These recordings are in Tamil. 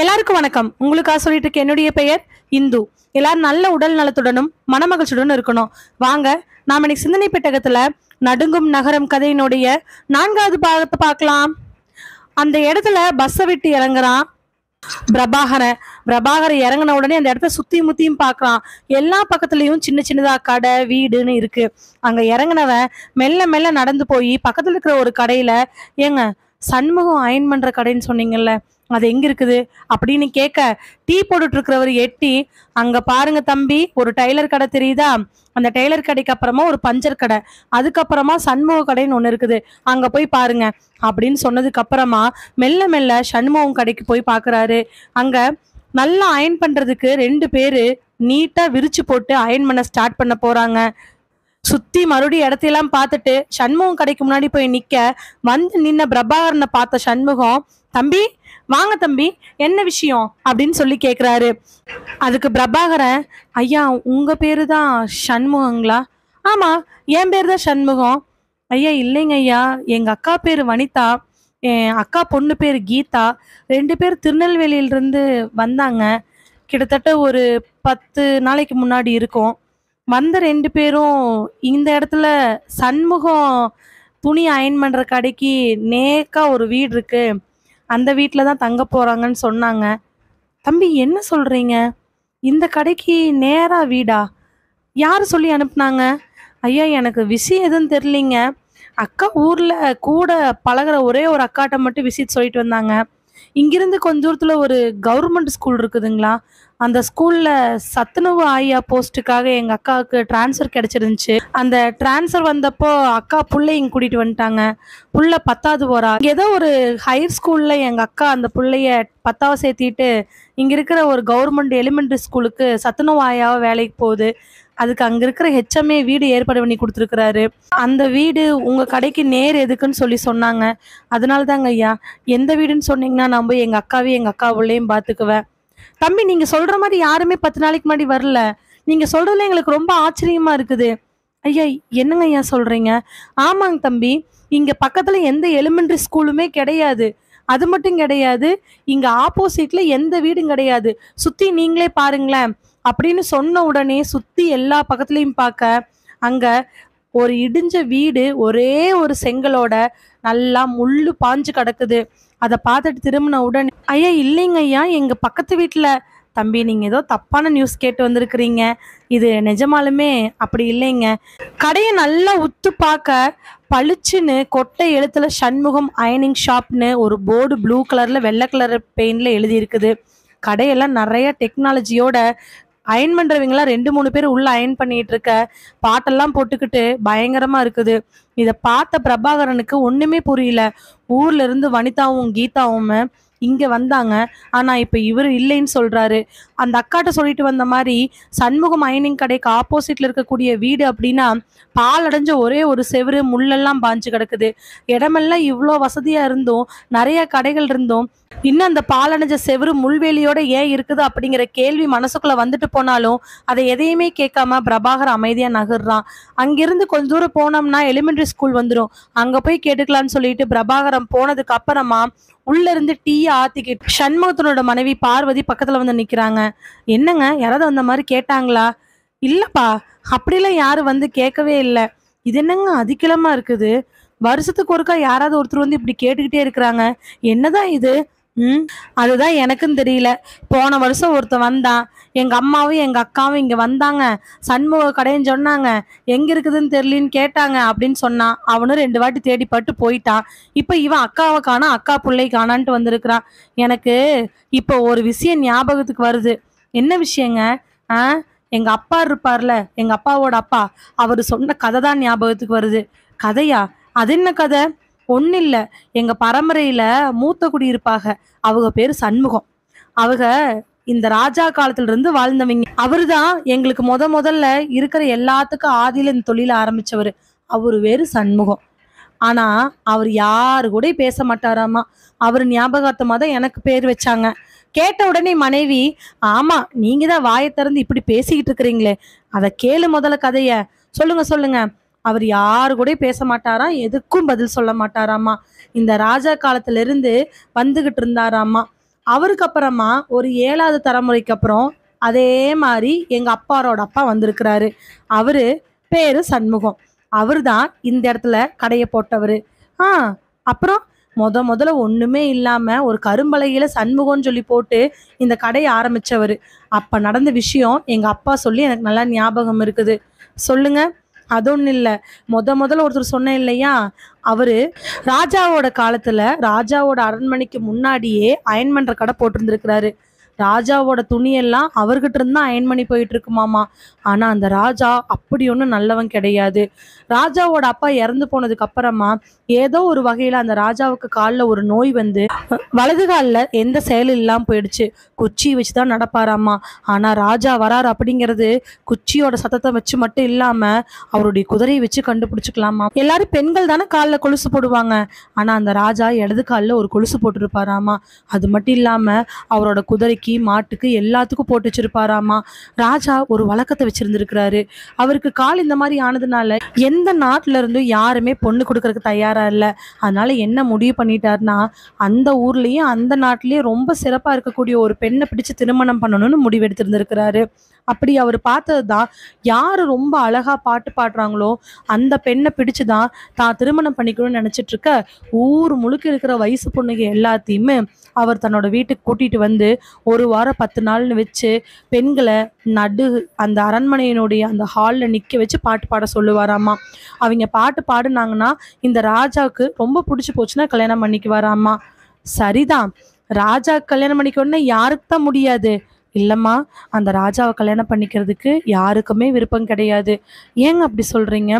எல்லாருக்கும் வணக்கம். உங்களுக்காக சொல்லிட்டு இருக்க என்னுடைய பெயர் இந்து. எல்லாரும் நல்ல உடல் நலத்துடனும் மனமகிழ்ச்சியுடனும் இருக்கணும். வாங்க, நாம இன்னைக்கு சிந்தனை பெட்டகத்துல நடுங்கும் நகரம் கதையினுடைய 4வது பாகத்தை பார்க்கலாம். அந்த இடத்துல பஸ்ஸை விட்டு இறங்குறான் பிரபாகரன் இறங்கின உடனே அந்த இடத்த சுத்தி முத்தியும் பாக்குறான். எல்லா பக்கத்துலயும் சின்ன சின்னதா கடை வீடுன்னு இருக்கு. அங்க இறங்கினவன் மெல்ல மெல்ல நடந்து போய் பக்கத்துல இருக்கிற ஒரு கடையில, ஏங்க சண்முகம் அயன் பண்ற கடைன்னு சொன்னீங்கல்ல, அது எங்க இருக்குது அப்படின்னு கேட்க, டீ போட்டுட்டு இருக்கிறவர் எட்டி, அங்க பாருங்க தம்பி, ஒரு டைலர் கடை தெரியுதா, அந்த டெய்லர் கடைக்கு அப்புறமா ஒரு பஞ்சர் கடை, அதுக்கப்புறமா சண்முக கடைன்னு ஒண்ணு இருக்குது, அங்க போய் பாருங்க அப்படின்னு சொன்னதுக்கு அப்புறமா மெல்ல மெல்ல சண்முகம் கடைக்கு போய் பாக்குறாரு. அங்க நல்லா அயன் பண்றதுக்கு 2 பேரு நீட்டா விரிச்சு போட்டு அயன் பண்ண ஸ்டார்ட் பண்ண போறாங்க. சுத்தி மறுபடியும் இடத்தையெல்லாம் பார்த்துட்டு சண்முகம் கடைக்கு முன்னாடி போய் நிக்க, வந்து நின்ன பிரபாகரனை பார்த்த சண்முகம், தம்பி வாங்க தம்பி, என்ன விஷயம் அப்படின்னு சொல்லி கேக்குறாரு. அதுக்கு பிரபாகரன், ஐயா உங்க பேரு தான் சண்முகங்களா? ஆமா, என் பேரு தான் சண்முகம். ஐயா இல்லைங்க ஐயா, எங்க அக்கா பேரு வனிதா, என் அக்கா பொண்ணு பேரு கீதா, 2 பேர் திருநெல்வேலியிலிருந்து வந்தாங்க. கிட்டத்தட்ட ஒரு 10 நாளைக்கு முன்னாடி இருக்கும். வந்த 2 பேரும் இந்த இடத்துல சண்முகம் துணி அயன் பண்ற கடைக்கு நேக்கா ஒரு வீடு இருக்கு, அந்த வீட்டில் தான் தங்க போறாங்கன்னு சொன்னாங்க. தம்பி என்ன சொல்றீங்க? இந்த கடைக்கு நேரா வீடா? யார் சொல்லி அனுப்புனாங்க? ஐயா எனக்கு விஷயம் எதுவும் தெரியலிங்க. அக்கா ஊர்ல கூட பழகுற ஒரே ஒரு அக்காட்ட மட்டும் விசிட் சொல்லிட்டு வந்தாங்க. இங்கிருந்து கொஞ்ச தூரத்துல ஒரு கவர்மெண்ட் ஸ்கூல் இருக்குதுங்களா, அந்த ஸ்கூல்ல சத்துணவு ஆயா போஸ்ட்டுக்காக எங்க அக்காவுக்கு டிரான்ஸ்ஃபர் கிடைச்சிருந்துச்சு. அந்த டிரான்ஸ்ஃபர் வந்தப்போ அக்கா புள்ளைய இங்க கூட்டிட்டு வந்துட்டாங்க. புள்ள 10வது போறா. ஏதோ ஒரு ஹையர் ஸ்கூல்ல எங்க அக்கா அந்த புள்ளைய 10வது சேர்த்திட்டு இங்க இருக்கிற ஒரு கவர்மெண்ட் எலிமெண்டரி ஸ்கூலுக்கு சத்துணவு ஆயாவா வேலைக்கு போகுது. அதுக்கு அங்க இருக்கிற ஹெச்எம்ஏ வீடு ஏற்பாடு பண்ணி கொடுத்துருக்கிறாரு. அந்த வீடு உங்க கடைக்கு நேர் எதுக்குன்னு சொல்லி சொன்னாங்க. அதனால தாங்க ஐயா, எந்த வீடுன்னு சொன்னீங்கன்னா நான் போய் எங்க அக்காவையும் எங்க அக்கா உள்ளேயும் பாத்துக்குவேன். தம்பி நீங்க சொல்ற மாதிரி யாருமே 10 நாளைக்கு முன்னாடி வரல. நீங்க சொல்றதுல எங்களுக்கு ரொம்ப ஆச்சரியமா இருக்குது. ஐயா என்னங்க ஐயா சொல்றீங்க? ஆமாங்க தம்பி, இங்க பக்கத்துல எந்த எலிமெண்டரி ஸ்கூலுமே கிடையாது. அது மட்டும் கிடையாது, இங்க ஆப்போசிட்ல எந்த வீடும் கிடையாது. சுத்தி நீங்களே பாருங்களேன் அப்படின்னு சொன்ன உடனே சுத்தி எல்லா பக்கத்துலயும் பார்க்க, அங்க ஒரு இடிஞ்ச வீடு ஒரே ஒரு செங்கலோட நல்லா முள்ளு பாஞ்சு கிடக்குது. அதை பார்த்துட்டு திரும்பின உடனே, ஐயா இல்லைங்க ஐயா, எங்க பக்கத்து வீட்டுல. தம்பி நீங்க ஏதோ தப்பான நியூஸ் கேட்டு வந்திருக்கிறீங்க. இது நிஜமாலுமே அப்படி இல்லைங்க. கடையை நல்லா உத்து பார்க்க, பளிச்சுன்னு கொட்டை எழுத்துல சண்முகம் அயனிங் ஷாப்னு ஒரு போர்டு ப்ளூ கலர்ல வெள்ளை கலர் பெயிண்ட்ல எழுதி இருக்குது. கடையெல்லாம் நிறைய டெக்னாலஜியோட அயன் பண்றவங்களாம் 2-3 பேர் உள்ள அயன் பண்ணிட்டு இருக்க, பாட்டெல்லாம் போட்டுக்கிட்டு பயங்கரமா இருக்குது. இதை பார்த்த பிரபாகரனுக்கு ஒண்ணுமே புரியல. ஊர்ல இருந்து வனிதாவும் கீதாவும் இங்க வந்தாங்க, ஆனா இப்ப இவரு இல்லைன்னு சொல்றாரு. அந்த அக்காட்ட சொல்லிட்டு வந்த மாதிரி சண்முகம் அயனிங் கடைக்கு ஆப்போசிட்ல இருக்கக்கூடிய வீடு அப்படின்னா பால் அடைஞ்ச ஒரே ஒரு செவரு முள்ளெல்லாம் பாஞ்சு கிடக்குது. இடமெல்லாம் இவ்வளோ வசதியா இருந்தும் நிறைய கடைகள் இருந்தும் இன்னும் அந்த பாலடைஞ்ச செவரு முள்வேலியோட ஏன் இருக்குது அப்படிங்கிற கேள்வி மனசுக்குள்ள வந்துட்டு போனாலும் அதை எதையுமே கேட்காம பிரபாகர் அமைதியா நகர்றான். அங்கிருந்து கொஞ்ச தூரம் போனோம்னா எலிமெண்டரி ஸ்கூல் வந்துடும், அங்க போய் கேட்டுக்கலாம்னு சொல்லிட்டு பிரபாகரம் போனதுக்கு அப்புறமா உள்ள இருந்து டீயை ஆத்திக்கிட்டு சண்முகத்தினோட மனைவி பார்வதி பக்கத்துல வந்து நிக்கிறாங்க. என்னங்க யாராவது அந்த மாதிரி கேட்டாங்களா? இல்லப்பா, அப்படிலாம் யாரும் வந்து கேட்கவே இல்லை. இது என்னங்க அதிகலமா இருக்குது, வருஷத்துக்கு ஒருக்கா யாராவது ஒருத்தர் வந்து இப்படி கேட்டுக்கிட்டே இருக்கிறாங்க, என்னதான் இது? அதுதான் எனக்கும் தெரியல. போன வருஷம் ஒருத்தன் வந்தான், எங்க அம்மாவும் எங்க அக்காவும் இங்க வந்தாங்க, சண்முக கடைன்னு சொன்னாங்க, எங்க இருக்குதுன்னு தெரியலன்னு கேட்டாங்க அப்படின்னு சொன்னான். அவனும் 2 வாட்டி தேடி பட்டு போயிட்டான். இப்ப இவன் அக்காவை காணா, அக்கா பிள்ளை காணான்ட்டு வந்திருக்கிறான். எனக்கு இப்போ ஒரு விஷயம் ஞாபகத்துக்கு வருது. என்ன விஷயங்க? எங்க அப்பா இருப்பார்ல, எங்க அப்பாவோட அப்பா, அவரு சொன்ன கதை தான் ஞாபகத்துக்கு வருது. கதையா? அது என்ன கதை? ஒன்னும் இல்ல, எங்க பரம்பரையில மூத்த குடி இருப்பாங்க, அவங்க பேரு சண்முகம். அவங்க இந்த ராஜா காலத்துல இருந்து வாழ்ந்தவங்க. அவருதான் எங்களுக்கு முதல்ல இருக்கிற எல்லாத்துக்கும் ஆதியில இந்த தொழில ஆரம்பிச்சவரு. அவரு வேறு சண்முகம். ஆனா அவர் யாரு கூட பேச மாட்டாராமா. அவரு ஞாபகார்த்தமா தான் எனக்கு பேர் வச்சாங்க. கேட்ட உடனே மனைவி, ஆமா நீங்க தான் வாயை திறந்து இப்படி பேசிக்கிட்டு இருக்கிறீங்களே, அதை கேளு முதல்ல கதைய. சொல்லுங்க சொல்லுங்க. அவர் யாரு கூட பேச மாட்டாராம், எதுக்கும் பதில் சொல்ல மாட்டாராமா. இந்த ராஜா காலத்துல இருந்து வந்துகிட்டு இருந்தாராமா. அவருக்கு அப்புறமா ஒரு 7வது தலைமுறைக்கு அப்புறம் அதே மாதிரி எங்க அப்பாரோட அப்பா வந்திருக்கிறாரு. அவரு பேரு சண்முகம். அவர்தான் இந்த இடத்துல கடைய போட்டவரு. ஆ அப்புறம் முதல்ல ஒண்ணுமே இல்லாம ஒரு கரும்பலகையில சண்முகம்னு சொல்லி போட்டு இந்த கடைய ஆரம்பிச்சவரு. அப்ப நடந்த விஷயம் எங்க அப்பா சொல்லி எனக்கு நல்லா ஞாபகம் இருக்குது. சொல்லுங்க. அது ஒண்ணும் இல்ல. முதல்ல ஒருத்தர் சொன்னேன் இல்லையா? அவரு ராஜாவோட காலத்துல ராஜாவோட அரண்மனைக்கு முன்னாடியே அயர்ன் பண்ற கடை போட்டிருந்திருக்கிறாரு. ராஜாவோட துணியெல்லாம் அவர்கிட்ட இருந்து தான் அயர்ன் பண்ணி போயிட்டு இருக்குமாமா. ஆனா அந்த ராஜா அப்படி ஒன்றும் நல்லவன் கிடையாது. ராஜாவோட அப்பா இறந்து போனதுக்கு அப்புறமா ஏதோ ஒரு வகையில அந்த ராஜாவுக்கு காலில் ஒரு நோய் வந்து வலது காலில் எந்த செயலும் இல்லாமல் போயிடுச்சு. குச்சி வச்சு தான் நடப்பாராமா. ஆனா ராஜா வராரு அப்படிங்கிறது குச்சியோட சத்தத்தை வச்சு மட்டும் இல்லாம அவருடைய குதிரையை வச்சு கண்டுபிடிச்சுக்கலாமா. எல்லாரும் பெண்கள் தானே காலில் கொலுசு போடுவாங்க. ஆனா அந்த ராஜா இடது காலில் ஒரு கொலுசு போட்டிருப்பாராமா. அது மட்டும் இல்லாம அவரோட குதிரைக்கு மாட்டுக்கு எல்லாத்துக்கும் போட்டு வச்சிருப்பாராமா. ராஜா ஒரு வழக்கத்தை வச்சிருந்திருக்கிறாரு. அவருக்கு கால் இந்த மாதிரி ஆனதுனால எந்த நாட்டுல இருந்தும் யாருமே பொண்ணு கொடுக்கறதுக்கு தயாரா இல்லை. அதனால என்ன முடிவு பண்ணிட்டாருன்னா, அந்த ஊர்லயும் அந்த நாட்டிலயும் ரொம்ப சிறப்பா இருக்கக்கூடிய ஒரு பெண்ணை பிடிச்சு திருமணம் பண்ணணும்னு முடிவெடுத்திருந்திருக்கிறாரு. அப்படி அவர் பார்த்ததுதான், யாரு ரொம்ப அழகா பாட்டு பாடுறாங்களோ அந்த பெண்ணை பிடிச்சுதான் தான் திருமணம் பண்ணிக்கணும்னு நினைச்சிட்டு இருக்க ஊர் முழுக்க இருக்கிற வயசு பொண்ணுங்க எல்லாத்தையுமே அவர் தன்னோட வீட்டுக்கு கூட்டிட்டு வந்து 1 வாரம் 10 நாள்னு வச்சு பெண்களை அந்த அரண்மனையினுடைய அந்த ஹாலில் நிற்க வச்சு பாட்டு பாட சொல்லுவாராமா. அவங்க பாட்டு பாடுனாங்கன்னா இந்த ராஜாவுக்கு ரொம்ப பிடிச்சி போச்சுன்னா கல்யாணம் பண்ணிக்குவாராமா. சரிதான், ராஜா கல்யாணம் பண்ணிக்கணும்னா யாருக்கு தான் முடியாது? இல்லைம்மா, அந்த ராஜாவை கல்யாணம் பண்ணிக்கிறதுக்கு யாருக்குமே விருப்பம் கிடையாது. ஏங்க அப்படி சொல்கிறீங்க?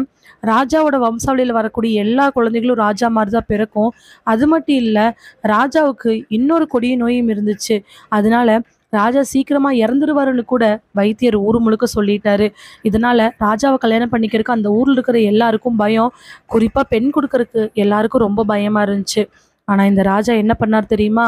ராஜாவோட வம்சாவளியில் வரக்கூடிய எல்லா குழந்தைகளும் ராஜா மாதிரி தான் பிறக்கும். அது மட்டும் இல்லை, ராஜாவுக்கு இன்னொரு கொடிய நோயும் இருந்துச்சு. அதனால ராஜா சீக்கிரமா இறந்துருவாருன்னு கூட வைத்தியர் ஊர் முழுக்க சொல்லிட்டாரு. இதனால ராஜாவை கல்யாணம் பண்ணிக்கிறதுக்கு அந்த ஊர்ல இருக்கிற எல்லாருக்கும் பயம். குறிப்பா பெண் கொடுக்கறதுக்கு எல்லாருக்கும் ரொம்ப பயமா இருந்துச்சு. ஆனா இந்த ராஜா என்ன பண்ணார் தெரியுமா?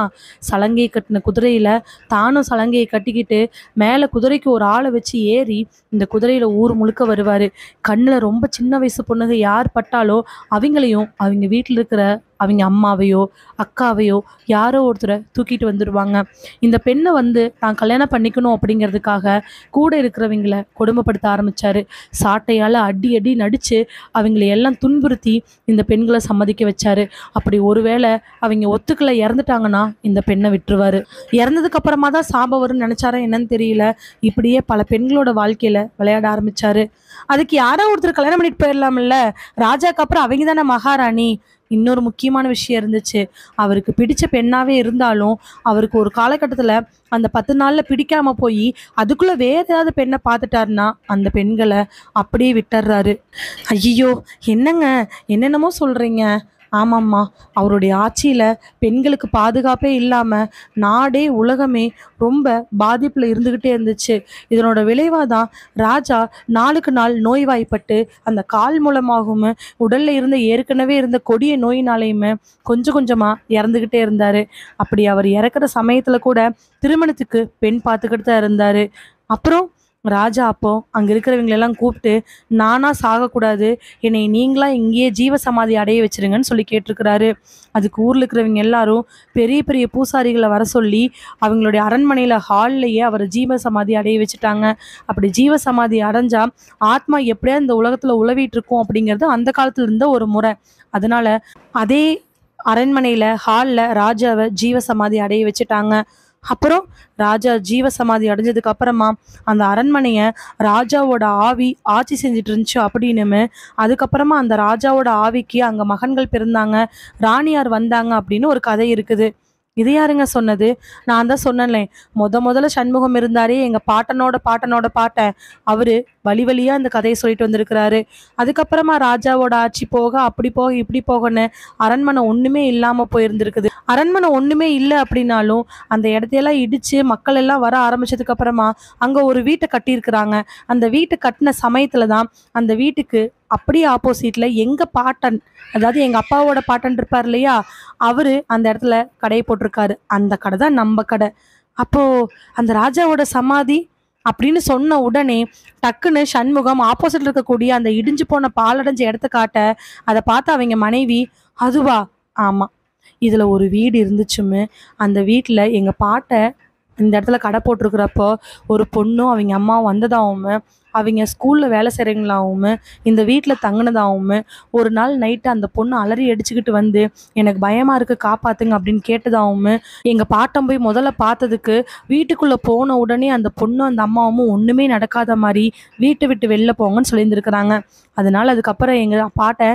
சலங்கையை கட்டின குதிரையில தானும் சலங்கையை கட்டிக்கிட்டு மேல குதிரைக்கு ஒரு ஆளை வச்சு ஏறி இந்த குதிரையில ஊர் முழுக்க வருவாரு. கண்ணுல ரொம்ப சின்ன வயசு பொண்ணுங்க யார் பட்டாலோ அவங்களையும் அவங்க வீட்டில் இருக்கிற அவங்க அம்மாவையோ அக்காவையோ யாரோ ஒருத்தரை தூக்கிட்டு வந்துடுவாங்க. இந்த பெண்ணை வந்து தான் கல்யாணம் பண்ணிக்கணும் அப்படிங்கிறதுக்காக கூட இருக்கிறவங்களை கொடுமைப்படுத்த ஆரம்பிச்சாரு. சாட்டையால் அடி அடி நடிச்சு அவங்களை எல்லாம் துன்புறுத்தி இந்த பெண்களை சம்மதிக்க வச்சாரு. அப்படி ஒருவேளை அவங்க ஒத்துக்களை இறந்துட்டாங்கன்னா இந்த பெண்ணை விட்டுருவாரு. இறந்ததுக்கு அப்புறமா தான் சாபம் வரும்னு நினைச்சாரா என்னன்னு தெரியல. இப்படியே பல பெண்களோட வாழ்க்கையில விளையாட ஆரம்பிச்சாரு. அதுக்கு யாரோ ஒருத்தர் கல்யாணம் பண்ணிட்டு போயிடலாம்ல. ராஜாக்கு அப்புறம் அவங்க தானே மகாராணி. இன்னொரு முக்கியமான விஷயம் இருந்துச்சு. அவருக்கு பிடிச்ச பெண்ணாவே இருந்தாலும் அவருக்கு ஒரு காலகட்டத்துல அந்த 10 நாள்ல பிடிக்காம போய் அதுக்குள்ள வேற ஏதாவது பெண்ணை பார்த்துட்டாருன்னா அந்த பெண்களை அப்படியே விட்டுறாரு. ஐயோ, என்னங்க என்னென்னமோ சொல்றீங்க? ஆமாம்மா, அவருடைய ஆட்சியில பெண்களுக்கு பாதுகாப்பே இல்லாம நாடே உலகமே ரொம்ப பாதிப்புல இருந்துகிட்டே இருந்துச்சு. இதனோட விளைவாதான் ராஜா நாளுக்கு நாள் நோய்வாய்ப்பட்டு அந்த கால் மூலமாகவும் உடல்ல இருந்த ஏற்கனவே இருந்த கொடிய நோயினாலையுமே கொஞ்சம் கொஞ்சமா இறந்துகிட்டே இருந்தாரு. அப்படி அவர் இறக்குற சமயத்துல கூட திருமணத்துக்கு பெண் பார்த்துக்கிட்டு தான் இருந்தாரு. அப்புறம் ராஜா அப்போ அங்க இருக்கிறவங்களெல்லாம் கூப்பிட்டு, நானா சாகக்கூடாது, என்னை நீங்களா இங்கேயே ஜீவ சமாதி அடைய வச்சிருங்கன்னு சொல்லி கேட்டிருக்கிறாரு. அதுக்கு ஊர்ல இருக்கிறவங்க எல்லாரும் பெரிய பெரிய பூசாரிகளை வர சொல்லி அவங்களுடைய அரண்மனையில ஹால்லையே அவரை ஜீவ சமாதி அடைய வச்சுட்டாங்க. அப்படி ஜீவ சமாதி அடைஞ்சா ஆத்மா எப்படியா இந்த உலகத்துல உலவிட்டு இருக்கும் அப்படிங்கிறது அந்த காலத்துல இருந்த ஒரு முறை. அதனால அதே அரண்மனையில ஹால்ல ராஜாவை ஜீவ சமாதி அடைய வச்சுட்டாங்க. அப்புறம் ராஜா ஜீவ சமாதி அடைஞ்சதுக்கு அப்புறமா அந்த அரண்மனைய ராஜாவோட ஆவி ஆட்சி செஞ்சுட்டு இருந்துச்சு அப்படின்னுமே, அதுக்கப்புறமா அந்த ராஜாவோட ஆவிக்கு அங்க மகன்கள் பிறந்தாங்க, ராணியார் வந்தாங்க அப்படின்னு ஒரு கதை இருக்குது. இது யாருங்க சொன்னது? நான் தான் சொன்னேன்லே, முதல்ல சண்முகம் இருந்தாரே எங்க பாட்டனோட பாட்டன், அவரு வழி வழியா இந்த கதையை சொல்லிட்டு வந்திருக்கிறாரு. அதுக்கப்புறமா ராஜாவோட ஆட்சி போக அப்படி போக இப்படி போகன்னு அரண்மனை ஒண்ணுமே இல்லாம போயிருந்திருக்குது. அரண்மனை ஒண்ணுமே இல்லை அப்படின்னாலும் அந்த இடத்தையெல்லாம் இடிச்சு மக்கள் எல்லாம் வர ஆரம்பிச்சதுக்கு அப்புறமா அங்க ஒரு வீட்டை கட்டியிருக்கிறாங்க. அந்த வீட்டை கட்டின சமயத்துல தான் அந்த வீட்டுக்கு அப்படியே ஆப்போசிட்ல எங்க பாட்டன், அதாவது எங்க அப்பாவோட பாட்டன் இருப்பார் இல்லையா, அவரு அந்த இடத்துல கடையை போட்டிருக்காரு. அந்த கடை தான் நம்ம கடை. அப்போ அந்த ராஜாவோட சமாதி அப்படின்னு சொன்ன உடனே டக்குன்னு சண்முகம் ஆப்போசிட்ல இருக்கக்கூடிய அந்த இடிஞ்சு போன பாலடைஞ்ச இடத்த காட்ட, அதை பார்த்து அவங்க மனைவி, அதுவா? ஆமா, இதுல ஒரு வீடு இருந்துச்சுமே. அந்த வீட்ல எங்க பாட்ட இந்த இடத்துல கடை போட்டிருக்கிறப்போ ஒரு பொண்ணும் அவங்க அம்மாவும் வந்ததாகவும், அவங்க ஸ்கூல்ல வேலை செய்கிறவங்களாகவும், இந்த வீட்டில் தங்கினதாகவும், ஒரு நாள் நைட்டு அந்த பொண்ணு அலறி அடிச்சுக்கிட்டு வந்து எனக்கு பயமா இருக்கு காப்பாத்துங்க அப்படின்னு கேட்டதாகவும், எங்க பாட்டன் போய் முதல்ல பார்த்ததுக்கு வீட்டுக்குள்ள போன உடனே அந்த பொண்ணும் அந்த அம்மாவும் ஒண்ணுமே நடக்காத மாதிரி வீட்டை விட்டு வெளில போங்கன்னு சொல்லியிருந்திருக்கிறாங்க. அதனால அதுக்கப்புறம் எங்க பாட்டை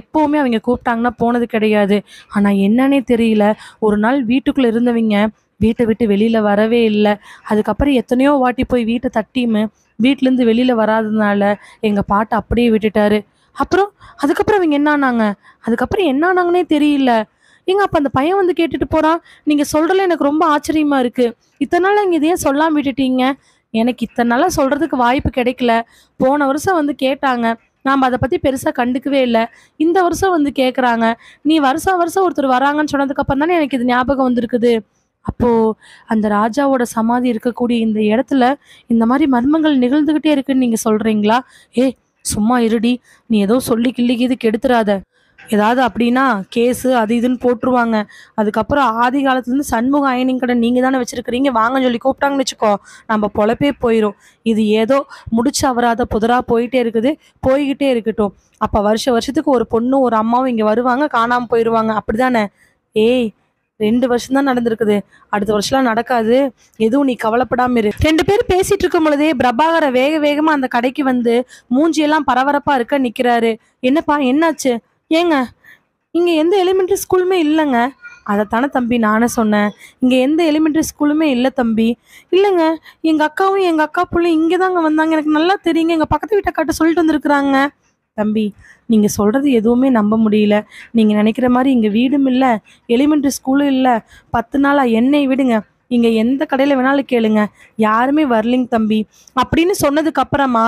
எப்பவுமே அவங்க கூப்பிட்டாங்கன்னா போனது கிடையாது. ஆனா என்னன்னே தெரியல, ஒரு நாள் வீட்டுக்குள்ள இருந்தவங்க வீட்டை விட்டு வெளியில வரவே இல்லை. அதுக்கப்புறம் எத்தனையோ வாட்டி போய் வீட்டை தட்டியுமே வீட்டிலேருந்து வெளியில வராததுனால எங்க பாட்டை அப்படியே விட்டுட்டாரு. அப்புறம் அதுக்கப்புறம் அவங்க என்ன ஆனாங்க? அதுக்கப்புறம் என்ன ஆனாங்கன்னே தெரியல. ஏங்க அப்ப அந்த பையன் வந்து கேட்டுட்டு போறான். நீங்க சொல்றதுல எனக்கு ரொம்ப ஆச்சரியமா இருக்கு. இத்தனை நாள் நீங்க இதையே சொல்லாம விட்டுட்டீங்க. எனக்கு இத்தனை நாளா சொல்றதுக்கு வாய்ப்பு கிடைக்கல. போன வருஷம் வந்து கேட்டாங்க. நாம அதை பத்தி பெருசா கண்டுக்கவே இல்லை. இந்த வருஷம் வந்து கேக்குறாங்க. நீ வருஷம் வருஷம் ஒருத்தர் வராங்கன்னு சொன்னதுக்கு அப்புறம் தானே எனக்கு இது ஞாபகம் வந்திருக்குது. அப்போ அந்த ராஜாவோட சமாதி இருக்கக்கூடிய இந்த இடத்துல இந்த மாதிரி மர்மங்கள் நிகழ்ந்துகிட்டே இருக்குன்னு நீங்க சொல்றீங்களா? ஏய் சும்மா இருடி, நீ ஏதோ சொல்லி கிள்ளிக்கிது கெடுத்துறாத. ஏதாவது அப்படின்னா கேஸு அது இதுன்னு போட்டுருவாங்க. அதுக்கப்புறம் ஆதி காலத்துல இருந்து சண்முக அயனிங் கடை நீங்க தானே வச்சிருக்கிறீங்க, வாங்கன்னு சொல்லி கூப்பிட்டாங்கன்னு வச்சுக்கோ, நம்ம பொழப்பே போயிடும். இது ஏதோ முடிச்சு அவராத புதரா போயிட்டே இருக்குது, போய்கிட்டே இருக்கட்டும். அப்ப வருஷத்துக்கு ஒரு பொண்ணும் ஒரு அம்மாவும் இங்க வருவாங்க, காணாம போயிடுவாங்க, அப்படிதானே? ஏய் 2 வருஷம் தான் நடந்திருக்குது, அடுத்த வருஷம்லாம் நடக்காது. எதுவும் நீ கவலைப்படாம இரு. 2 பேரும் பேசிட்டு இருக்கும் பொழுதே பிரபாகர வேக வேகமா அந்த கடைக்கு வந்து மூஞ்சியெல்லாம் பரபரப்பா இருக்க நிக்கிறாரு. என்னப்பா என்னாச்சு? ஏங்க இங்க எந்த எலிமெண்டரி ஸ்கூலுமே இல்லைங்க. அதைத்தானே தம்பி நானே சொன்னேன். இங்க எந்த எலிமெண்டரி ஸ்கூலுமே இல்லை தம்பி. இல்லைங்க, எங்க அக்காவும் எங்க அக்கா பிள்ளையும் இங்கே தாங்க வந்தாங்க, எனக்கு நல்லா தெரியுங்க, எங்க பக்கத்து வீட்டை சொல்லிட்டு வந்திருக்கிறாங்க. தம்பி நீங்க சொல்றது எதுவுமே நம்ப முடியல. நீங்க நினைக்கிற மாதிரி இங்க வீடும் இல்லை, எலிமெண்டரி ஸ்கூலும் இல்லை. 10 நாளா என்னை விடுங்க, இங்க எந்த கடையில வேணாலும் கேளுங்க, யாருமே வரலிங்க தம்பி அப்படின்னு சொன்னதுக்கு அப்புறமா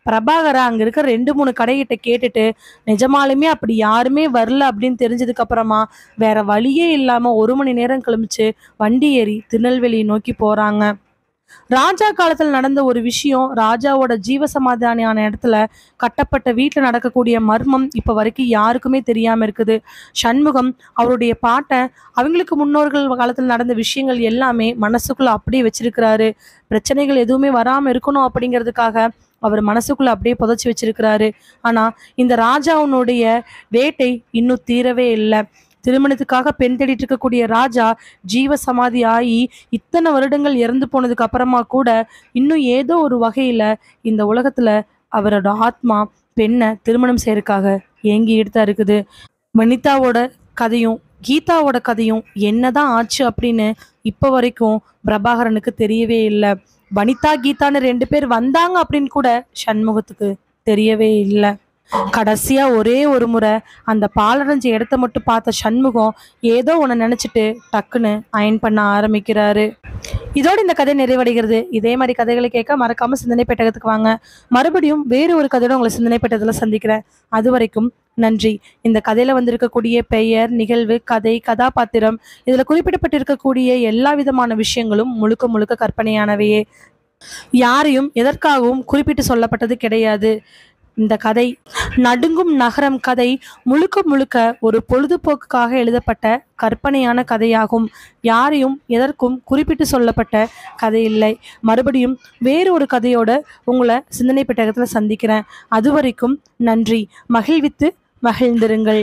பிரபாகரா அங்க இருக்கிற 2 3 கடைகிட்ட கேட்டுட்டு நிஜமாலுமே அப்படி யாருமே வரல அப்படின்னு தெரிஞ்சதுக்கு அப்புறமா வேற வழியே இல்லாம 1 மணி நேரம் கழிச்சு வண்டி ஏறி திருநெல்வேலியை நோக்கி போறாங்க. ராஜா காலத்துல நடந்த ஒரு விஷயம், ராஜாவோட ஜீவசமாதானியான இடத்துல கட்டப்பட்ட வீட்டுல நடக்கக்கூடிய மர்மம் இப்ப வரைக்கும் யாருக்குமே தெரியாம இருக்குது. சண்முகம் அவருடைய பாட்டை அவங்களுக்கு முன்னோர்கள் காலத்துல நடந்த விஷயங்கள் எல்லாமே மனசுக்குள்ள அப்படியே வச்சிருக்கிறாரு. பிரச்சனைகள் எதுவுமே வராம இருக்கணும் அப்படிங்கிறதுக்காக அவர் மனசுக்குள்ள அப்படியே புதைச்சி வச்சிருக்கிறாரு. ஆனா இந்த ராஜாவுனுடைய வேட்டை இன்னும் தீரவே இல்லை. திருமணத்துக்காக பெண் தேடிட்டு இருக்கக்கூடிய ராஜா ஜீவ சமாதி ஆகி இத்தனை வருடங்கள் இறந்து போனதுக்கு அப்புறமா கூட இன்னும் ஏதோ ஒரு வகையில இந்த உலகத்துல அவரோட ஆத்மா பெண்ணை திருமணம் செய்யறதுக்காக ஏங்கிட்டு தான் இருக்குது. வனிதாவோட கதையும் கீதாவோட கதையும் என்னதான் ஆச்சு அப்படின்னு இப்ப வரைக்கும் பிரபாகரனுக்கு தெரியவே இல்லை. வனிதா கீதான்னு 2 பேர் வந்தாங்க அப்படின்னு கூட சண்முகத்துக்கு தெரியவே இல்லை. கடைசியா ஒரே ஒரு முறை அந்த பாலடைஞ்ச இடத்த மட்டும் பார்த்த சண்முகம் ஏதோ ஒன்று நினைச்சிட்டு டக்குன்னு அயன் பண்ண ஆரம்பிக்கிறாரு. இதோட இந்த கதை நிறைவடைகிறது. இதே மாதிரி கதைகளை கேட்க மறக்காம சிந்தனை பெட்டகத்துக்கு வாங்க. மறுபடியும் வேறு ஒரு கதையோட உங்களை சிந்தனை பெட்டகத்துல சந்திக்கிறேன். அது வரைக்கும் நன்றி. இந்த கதையில வந்திருக்கக்கூடிய பெயர், நிகழ்வு, கதை, கதாபாத்திரம், இதுல குறிப்பிடப்பட்டிருக்கக்கூடிய எல்லா விதமான விஷயங்களும் முழுக்க முழுக்க கற்பனையானவையே. யாரையும் எதற்காகவும் குறிப்பிட்டு சொல்லப்பட்டது கிடையாது. இந்த கதை நடுங்கும் நகரம் கதை முழுக்க முழுக்க ஒரு பொழுதுபோக்குக்காக எழுதப்பட்ட கற்பனையான கதையாகும். யாரையும் எதற்கும் குறிப்பிட்டு சொல்லப்பட்ட கதை இல்லை. மறுபடியும் வேறு ஒரு கதையோட உங்களை சிந்தனை பெட்டகத்துல சந்திக்கிறேன். அது வரைக்கும் நன்றி. மகிழ்வித்து மகிழ்ந்திருங்கள்.